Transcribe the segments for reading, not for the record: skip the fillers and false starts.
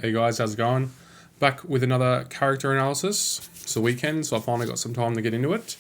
Hey guys, how's it going? Back with another character analysis. It's the weekend, so I finally got some time to get into it.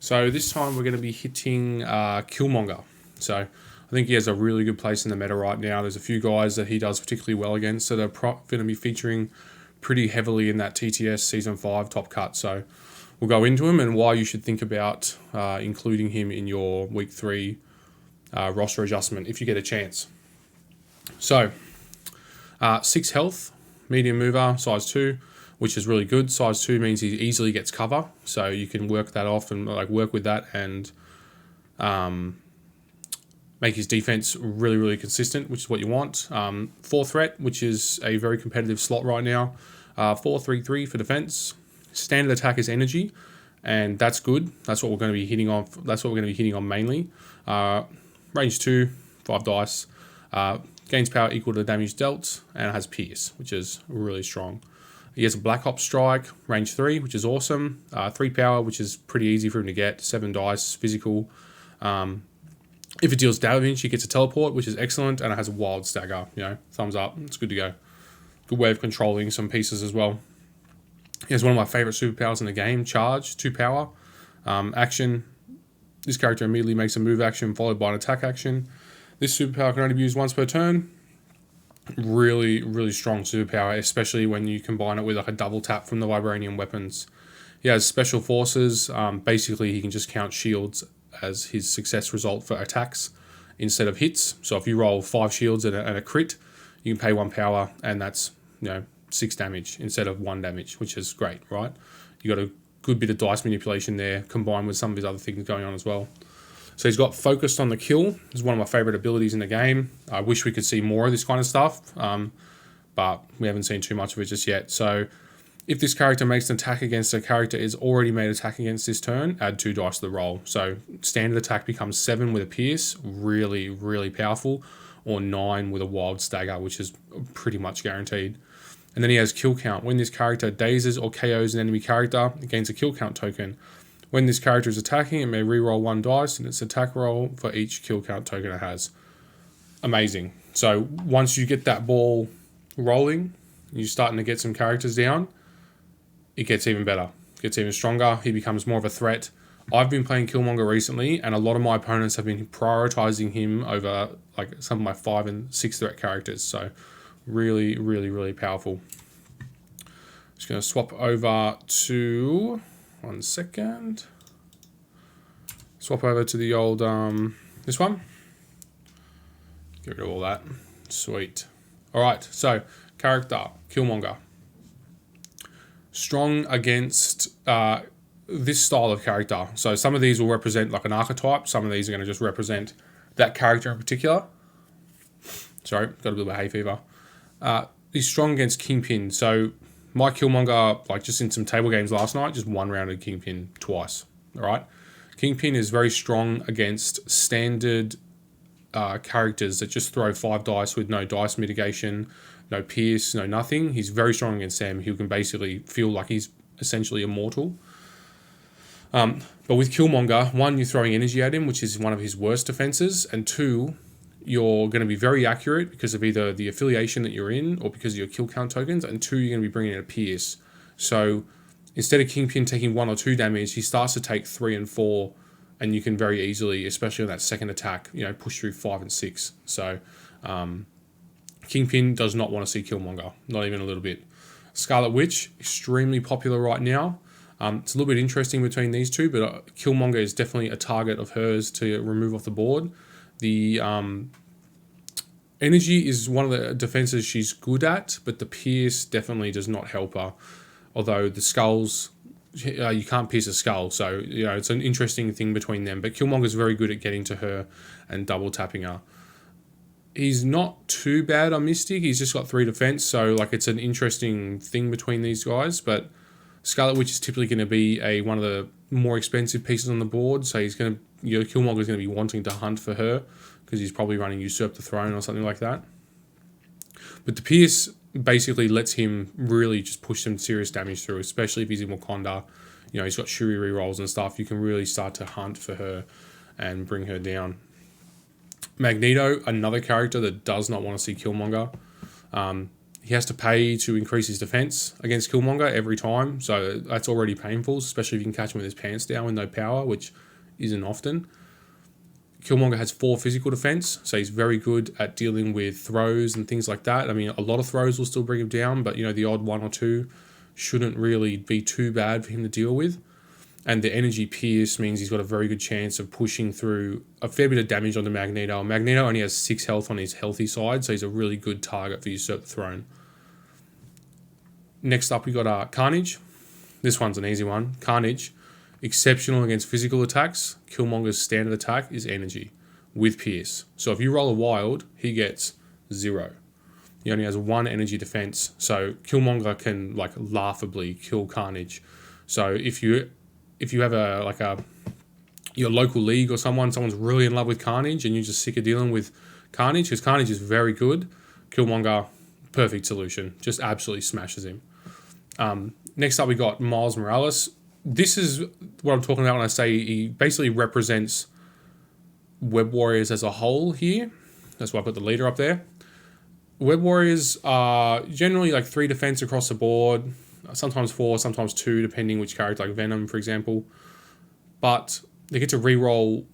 So this time we're going to be hitting Killmonger. So I think he has a really good place in the meta right now. There's a few guys that he does particularly well against that are going to be featuring pretty heavily in that TTS Season 5 top cut. So we'll go into him and why you should think about including him in your Week 3 roster adjustment if you get a chance. So 6 health, medium mover, size 2, which is really good. Size 2 means he easily gets cover, so you can work that off and work with that and make his defense really, really consistent, which is what you want. 4 threat, which is a very competitive slot right now. 4-3-3 for defense. Standard attack is energy, and that's good. That's what we're going to be hitting on. That's what we're going to be hitting on mainly. Range 2, 5 dice. Gains power equal to the damage dealt, and it has Pierce, which is really strong. He has a Black Ops Strike, range 3, which is awesome. 3 power, which is pretty easy for him to get. 7 dice, physical. If it deals damage, he gets a teleport, which is excellent, and it has a wild stagger. Thumbs up. It's good to go. Good way of controlling some pieces as well. He has one of my favorite superpowers in the game, Charge, 2 power. Action. This character immediately makes a move action followed by an attack action. This superpower can only be used once per turn. Really, really strong superpower, especially when you combine it with like a double tap from the vibranium weapons. He has special forces. Basically, he can just count shields as his success result for attacks instead of hits. So if you roll 5 shields and a crit, you can pay 1 power, and that's 6 damage instead of 1 damage, which is great, right? You got a good bit of dice manipulation there, combined with some of his other things going on as well. So he's got focused on the kill. It's one of my favorite abilities in the game. I wish we could see more of this kind of stuff, but we haven't seen too much of it just yet. So if this character makes an attack against a character is already made an attack against this turn, add 2 dice to the roll. So standard attack becomes 7 with a pierce, really, really powerful, or 9 with a wild stagger, which is pretty much guaranteed. And then he has kill count. When this character dazes or KOs an enemy character, it gains a kill count token. When this character is attacking, it may reroll 1 dice in its attack roll for each kill count token it has. Amazing. So once you get that ball rolling, you're starting to get some characters down, it gets even better. It gets even stronger. He becomes more of a threat. I've been playing Killmonger recently, and a lot of my opponents have been prioritizing him over like some of my 5 and 6 threat characters. So really, really, really powerful. Just going to swap over to... 1 second. Swap over to the old, this one. Get rid of all that. Sweet. Alright, so, character, Killmonger. Strong against this style of character. So some of these will represent like an archetype. Some of these are going to just represent that character in particular. Sorry, got a bit of a hay fever. He's strong against Kingpin. So my Killmonger, like just in some table games last night, just one-rounded Kingpin twice. All right, Kingpin is very strong against standard characters that just throw 5 dice with no dice mitigation, no pierce, no nothing. He's very strong against them. He can basically feel like he's essentially immortal. But with Killmonger, 1, you're throwing energy at him, which is one of his worst defenses, and 2, you're going to be very accurate because of either the affiliation that you're in or because of your kill count tokens, and 2, you're going to be bringing in a pierce. So instead of Kingpin taking 1 or 2 damage, he starts to take 3 and 4, and you can very easily, especially on that second attack, push through 5 and 6. So Kingpin does not want to see Killmonger, not even a little bit. Scarlet Witch, extremely popular right now. It's a little bit interesting between these two, but Killmonger is definitely a target of hers to remove off the board. The energy is one of the defenses she's good at, but the pierce definitely does not help her. Although the skulls, you can't pierce a skull, so it's an interesting thing between them. But Killmonger's very good at getting to her and double tapping her. He's not too bad on Mystic. He's just got 3 defense, so like it's an interesting thing between these guys. But Scarlet Witch is typically going to be one of the more expensive pieces on the board, so he's going to Killmonger's going to be wanting to hunt for her because he's probably running Usurp the Throne or something like that. But the Pierce basically lets him really just push some serious damage through, especially if he's in Wakanda. He's got Shuri rerolls and stuff. You can really start to hunt for her and bring her down. Magneto, another character that does not want to see Killmonger. He has to pay to increase his defense against Killmonger every time, so that's already painful, especially if you can catch him with his pants down with no power, which isn't often. Killmonger has 4 physical defense, so he's very good at dealing with throws and things like that. I mean, a lot of throws will still bring him down, but the odd 1 or 2 shouldn't really be too bad for him to deal with. And the energy pierce means he's got a very good chance of pushing through a fair bit of damage on the Magneto. Magneto only has 6 health on his healthy side, so he's a really good target for Usurp the Throne. Next up, we got Carnage. This one's an easy one. Carnage, exceptional against physical attacks. Killmonger's standard attack is energy with pierce. So if you roll a wild, he gets 0. He only has 1 energy defense, so Killmonger can laughably kill Carnage. So if you have your local league or someone's really in love with Carnage and you're just sick of dealing with Carnage, because Carnage is very good, Killmonger, perfect solution, just absolutely smashes him. Next up, we got Miles Morales. This is what I'm talking about when I say he basically represents Web Warriors as a whole here. That's why I put the leader up there. Web Warriors are generally 3 defense across the board, sometimes 4, sometimes 2, depending which character, like Venom, for example. But they get to reroll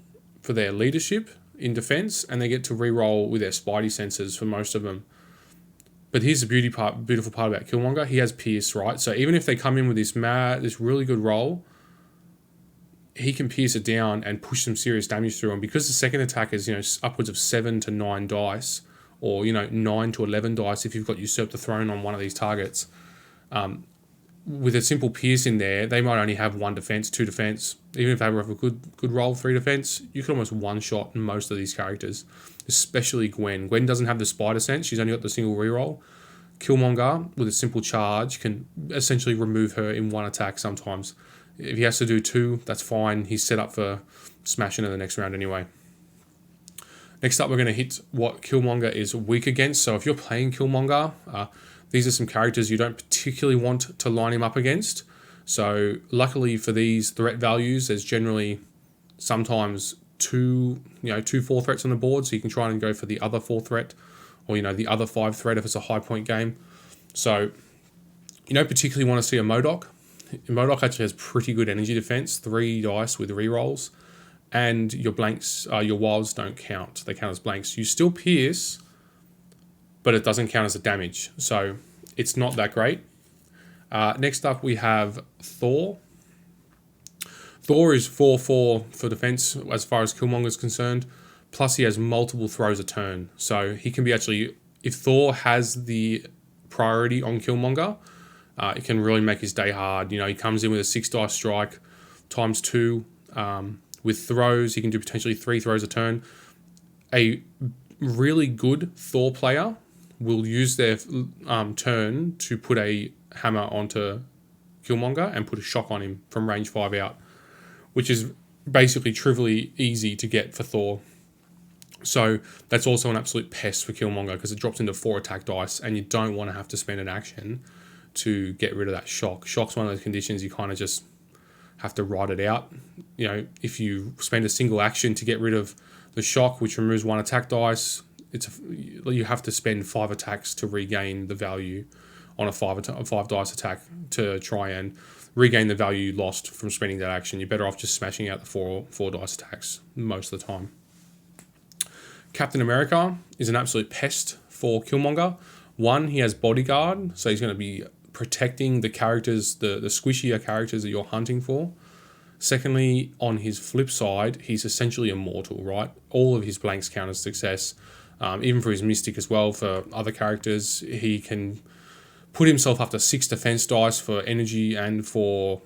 for their leadership in defense, and they get to reroll with their Spidey senses for most of them. But here's the beautiful part about Killmonger. He has pierce, right? So even if they come in with this really good roll, he can pierce it down and push some serious damage through. And because the second attack is upwards of 7 to 9 dice, or 9 to 11 dice if you've got Usurp the Throne on one of these targets, with a simple pierce in there, they might only have 1 defense, 2 defense. Even if they have a good roll, 3 defense, you can almost one-shot most of these characters, especially Gwen. Gwen doesn't have the spider sense. She's only got the single reroll. Killmonger, with a simple charge, can essentially remove her in 1 attack sometimes. If he has to do 2, that's fine. He's set up for smashing in the next round anyway. Next up, we're going to hit what Killmonger is weak against. So if you're playing Killmonger, these are some characters you don't particularly want to line him up against. So luckily for these threat values, there's generally sometimes 2 4 threats on the board, so you can try and go for the other 4 threat, or the other 5 threat if it's a high point game. So you don't particularly want to see a MODOK. MODOK actually has pretty good energy defense, 3 dice with rerolls, and your blanks, your wilds don't count. They count as blanks. You still pierce, but it doesn't count as a damage, so it's not that great. Next up, we have Thor. Thor is 4/4 for defense as far as Killmonger is concerned, plus he has multiple throws a turn. So he can be if Thor has the priority on Killmonger, it can really make his day hard. He comes in with a 6 dice strike, times 2, with throws. He can do potentially 3 throws a turn. A really good Thor player will use their turn to put a hammer onto Killmonger and put a shock on him from range 5 out, which is basically trivially easy to get for Thor. So that's also an absolute pest for Killmonger because it drops into 4 attack dice, and you don't want to have to spend an action to get rid of that shock. Shock's one of those conditions you kind of just have to ride it out. If you spend a single action to get rid of the shock, which removes 1 attack dice, you have to spend 5 attacks to regain the value on a 5 dice attack to try and regain the value you lost from spending that action. You're better off just smashing out the 4 dice attacks most of the time. Captain America is an absolute pest for Killmonger. 1, he has bodyguard, so he's going to be protecting the characters, the squishier characters that you're hunting for. Secondly, on his flip side, he's essentially immortal, right? All of his blanks count as success. Even for his Mystic as well, for other characters, he can put himself up to 6 defense dice for energy and for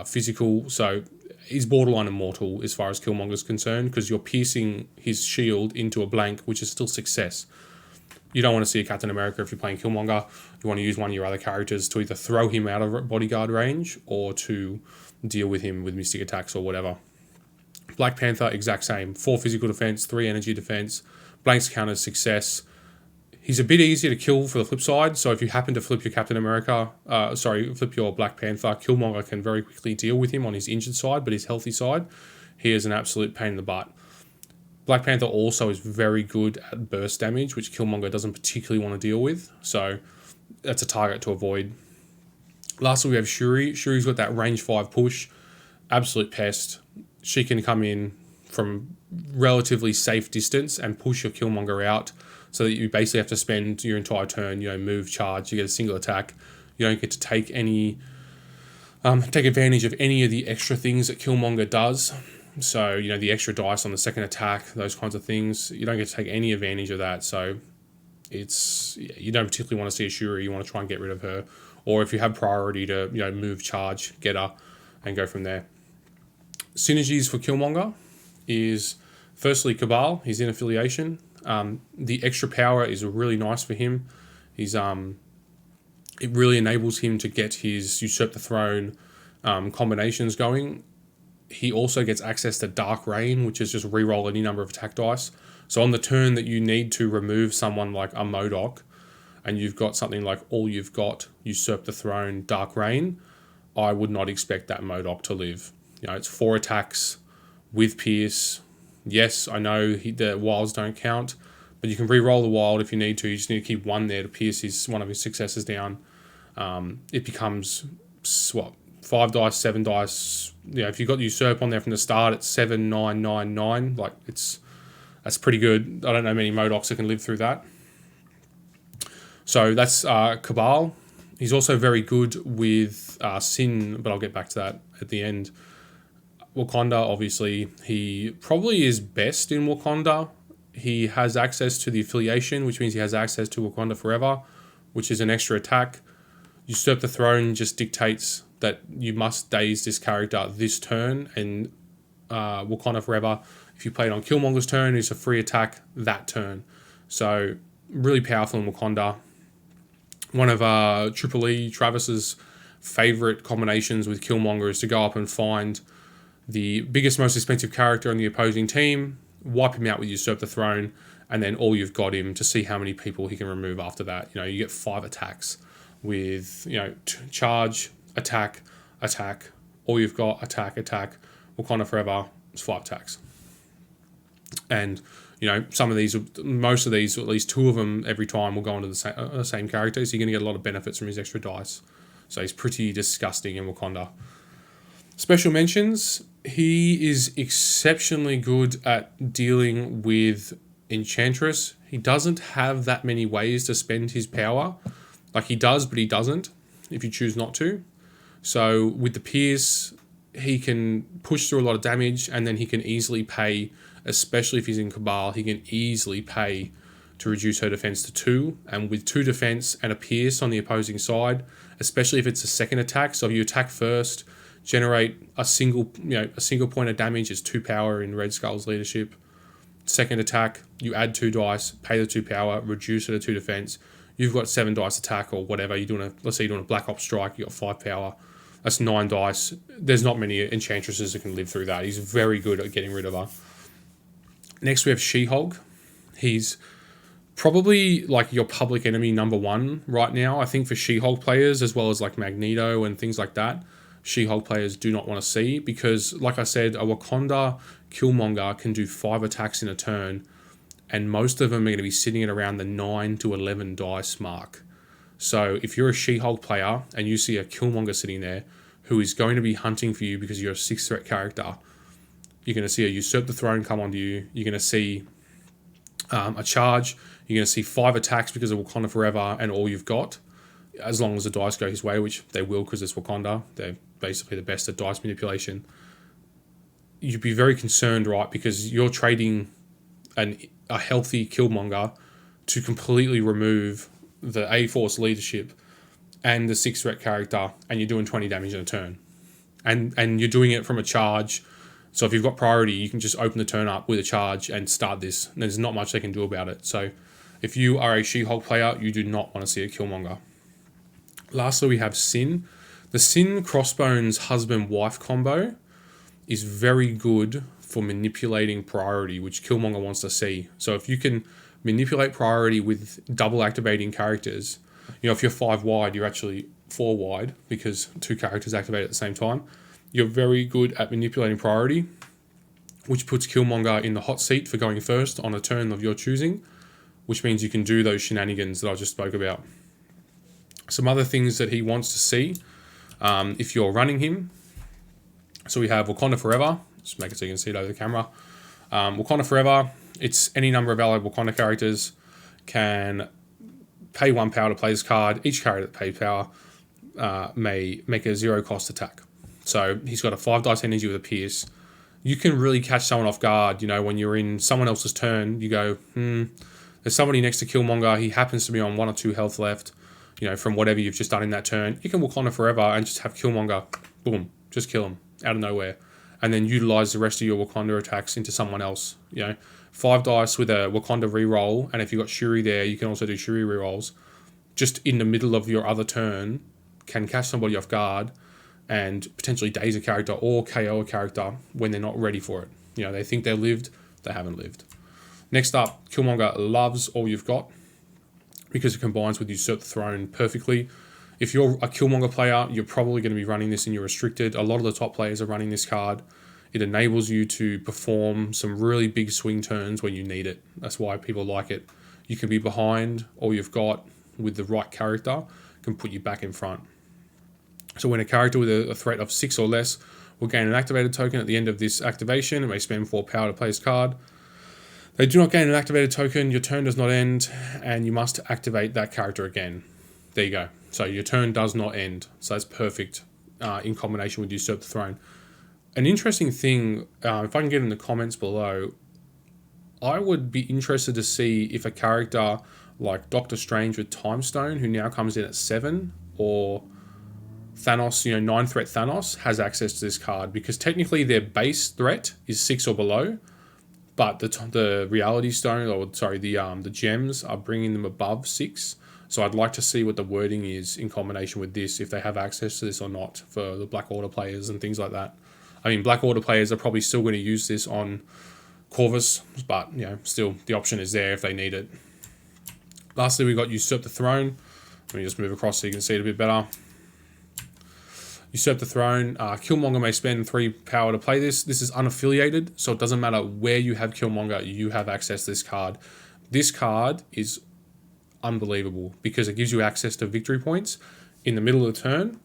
physical. So he's borderline immortal as far as Killmonger's concerned, because you're piercing his shield into a blank, which is still success. You don't want to see a Captain America if you're playing Killmonger. You want to use one of your other characters to either throw him out of bodyguard range or to deal with him with Mystic attacks or whatever. Black Panther, exact same. 4 physical defense, 3 energy defense. Blanks count as success. He's a bit easier to kill for the flip side, so if you happen to flip your flip your Black Panther, Killmonger can very quickly deal with him on his injured side, but his healthy side, he is an absolute pain in the butt. Black Panther also is very good at burst damage, which Killmonger doesn't particularly want to deal with, so that's a target to avoid. Lastly, we have Shuri. Shuri's got that range 5 push, absolute pest. She can come in from relatively safe distance and push your Killmonger out, so that you basically have to spend your entire turn, move, charge. You get a single attack. You don't get to take advantage of any of the extra things that Killmonger does. So, the extra dice on the second attack, those kinds of things. You don't get to take any advantage of that. So, you don't particularly want to see a Shuri. You want to try and get rid of her. Or if you have priority to, move, charge, get her, and go from there. Synergies for Killmonger is, firstly, Cabal. He's in affiliation. The extra power is really nice for him. It really enables him to get his Usurp the Throne combinations going. He also gets access to Dark Reign, which is just reroll any number of attack dice. So on the turn that you need to remove someone like a MODOK, and you've got something like all you've got, Usurp the Throne, Dark Reign, I would not expect that MODOK to live. It's 4 attacks with Pierce. Yes, I know the wilds don't count, but you can re-roll the wild if you need to. You just need to keep 1 there to pierce one of his successes down. It becomes, 5 dice, 7 dice. If you've got the Usurp on there from the start, it's 7, 9, 9, 9. That's pretty good. I don't know many MODOKs that can live through that. So that's Cabal. He's also very good with Sin, but I'll get back to that at the end. Wakanda, obviously, he probably is best in Wakanda. He has access to the affiliation, which means he has access to Wakanda Forever, which is an extra attack. Usurp the Throne just dictates that you must daze this character this turn, and Wakanda Forever, if you play it on Killmonger's turn, is a free attack that turn. So, really powerful in Wakanda. One of Triple E, Travis's favourite combinations with Killmonger is to go up and find the biggest, most expensive character on the opposing team, wipe him out with Usurp the Throne, and then all you've got him to see how many people he can remove after that. You get 5 attacks with, charge, attack, attack, all you've got, attack, attack. Wakanda Forever is 5 attacks. And, most of these, or at least 2 of them every time, will go into the same character, so you're going to get a lot of benefits from his extra dice. So he's pretty disgusting in Wakanda. Special mentions, he is exceptionally good at dealing with Enchantress. He doesn't have that many ways to spend his power. Like, he does, but he doesn't, if you choose not to. So with the Pierce, he can push through a lot of damage, and then he can easily pay, especially if he's in Cabal, he can easily pay to reduce her defense to 2. And with 2 defense and a Pierce on the opposing side, especially if it's a second attack, so if you attack first, generate a single point of damage is 2 power in Red Skull's leadership. Second attack, you add 2 dice, pay the 2 power, reduce it to 2 defense. You've got 7 dice attack or whatever. Let's say you're doing a Black Ops strike, you got 5 power. That's 9 dice. There's not many Enchantresses that can live through that. He's very good at getting rid of her. Next we have She-Hulk. He's probably like your public enemy number 1 right now. I think for She-Hulk players, as well as like Magneto and things like that, She-Hulk players do not want to see, because, like I said, a Wakanda Killmonger can do 5 attacks in a turn, and most of them are going to be sitting at around the 9 to 11 dice mark. So if you're a She-Hulk player and you see a Killmonger sitting there who is going to be hunting for you because you're a 6th threat character, you're going to see a Usurp the Throne come onto you. You're going to see a charge. You're going to see 5 attacks because of Wakanda Forever and all you've got, as long as the dice go his way, which they will because it's Wakanda. They're basically the best at dice manipulation. You'd be very concerned, right? Because you're trading a healthy Killmonger to completely remove the A-Force leadership and the 6th threat character, and you're doing 20 damage in a turn. And you're doing it from a charge. So if you've got priority, you can just open the turn up with a charge and start this. And there's not much they can do about it. So if you are a She-Hulk player, you do not want to see a Killmonger. Lastly, we have Sin. The Sin Crossbones husband-wife combo is very good for manipulating priority, which Killmonger wants to see. So if you can manipulate priority with double activating characters, if you're 5 wide, you're actually 4 wide because 2 characters activate at the same time. You're very good at manipulating priority, which puts Killmonger in the hot seat for going first on a turn of your choosing, which means you can do those shenanigans that I just spoke about. Some other things that he wants to see if you're running him. So we have Wakanda Forever. Just make it so you can see it over the camera. Wakanda Forever, it's any number of allied Wakanda characters can pay 1 power to play this card. Each character that pays power may make a 0 cost attack. So he's got a 5 dice energy with a pierce. You can really catch someone off guard, you know, when you're in someone else's turn. You go, there's somebody next to Killmonger. He happens to be on 1 or 2 health left, you know, from whatever you've just done in that turn. You can Wakanda Forever and just have Killmonger, boom, just kill him out of nowhere. And then utilize the rest of your Wakanda attacks into someone else. You know, 5 dice with a Wakanda reroll, and if you've got Shuri there, you can also do Shuri rerolls. Just in the middle of your other turn, can catch somebody off guard and potentially daze a character or KO a character when they're not ready for it. You know, they think they lived, they haven't lived. Next up, Killmonger loves all you've got because it combines with Usurp the Throne perfectly. If you're a Killmonger player, you're probably going to be running this in your restricted. A lot of the top players are running this card. It enables you to perform some really big swing turns when you need it. That's why people like it. You can be behind, all you've got with the right character can put you back in front. So when a character with a threat of 6 or less will gain an activated token at the end of this activation, it may spend 4 power to play this card. They do not gain an activated token, your turn does not end, and you must activate that character again. There you go. So your turn does not end. So that's perfect in combination with Usurp the Throne. An interesting thing, if I can get in the comments below, I would be interested to see if a character like Doctor Strange with Time Stone, who now comes in at 7, or Thanos, you know, 9 threat Thanos, has access to this card, because technically their base threat is 6 or below, but the Reality Stone, or sorry, the gems are bringing them above 6. So I'd like to see what the wording is in combination with this, if they have access to this or not for the Black Order players and things like that. I mean, Black Order players are probably still going to use this on Corvus, but, you know, still the option is there if they need it. Lastly, we got Usurp the Throne. Let me just move across so you can see it a bit better. Usurp the Throne. Killmonger may spend 3 power to play this. This is unaffiliated, so it doesn't matter where you have Killmonger, you have access to this card. This card is unbelievable because it gives you access to victory points in the middle of the turn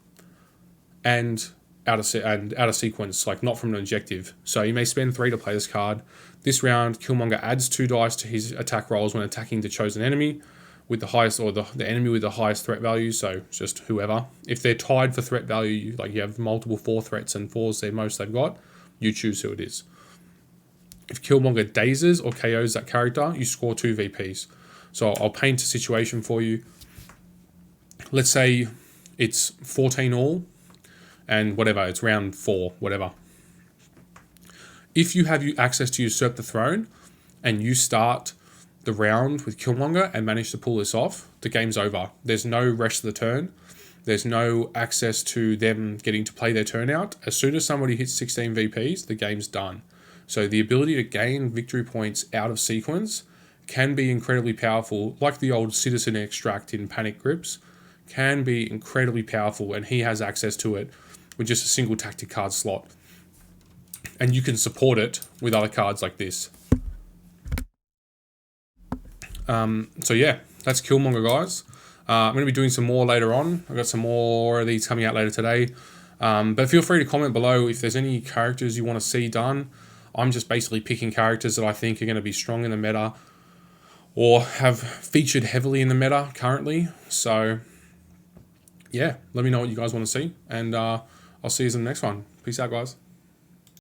and out of sequence, like not from an objective. So you may spend 3 to play this card. This round, Killmonger adds 2 dice to his attack rolls when attacking the chosen enemy with the highest, or the enemy with the highest threat value, so just whoever. If they're tied for threat value, like you have multiple 4 threats and 4's the most they've got, you choose who it is. If Killmonger dazes or KOs that character, you score 2 VPs. So I'll paint a situation for you. Let's say it's 14 all, and whatever, it's round 4, whatever. If you have access to Usurp the Throne, and you start the round with Killmonger and manage to pull this off, the game's over. There's no rest of the turn. There's no access to them getting to play their turn out. As soon as somebody hits 16 VPs, the game's done. So the ability to gain victory points out of sequence can be incredibly powerful, like the old Citizen Extract in Panic Grips, can be incredibly powerful, and he has access to it with just a single tactic card slot. And you can support it with other cards like this. So yeah, that's Killmonger, guys. I'm going to be doing some more later on. I've got some more of these coming out later today. But feel free to comment below if there's any characters you want to see done. I'm just basically picking characters that I think are going to be strong in the meta or have featured heavily in the meta currently. So yeah, let me know what you guys want to see, and I'll see you in the next one. Peace out, guys.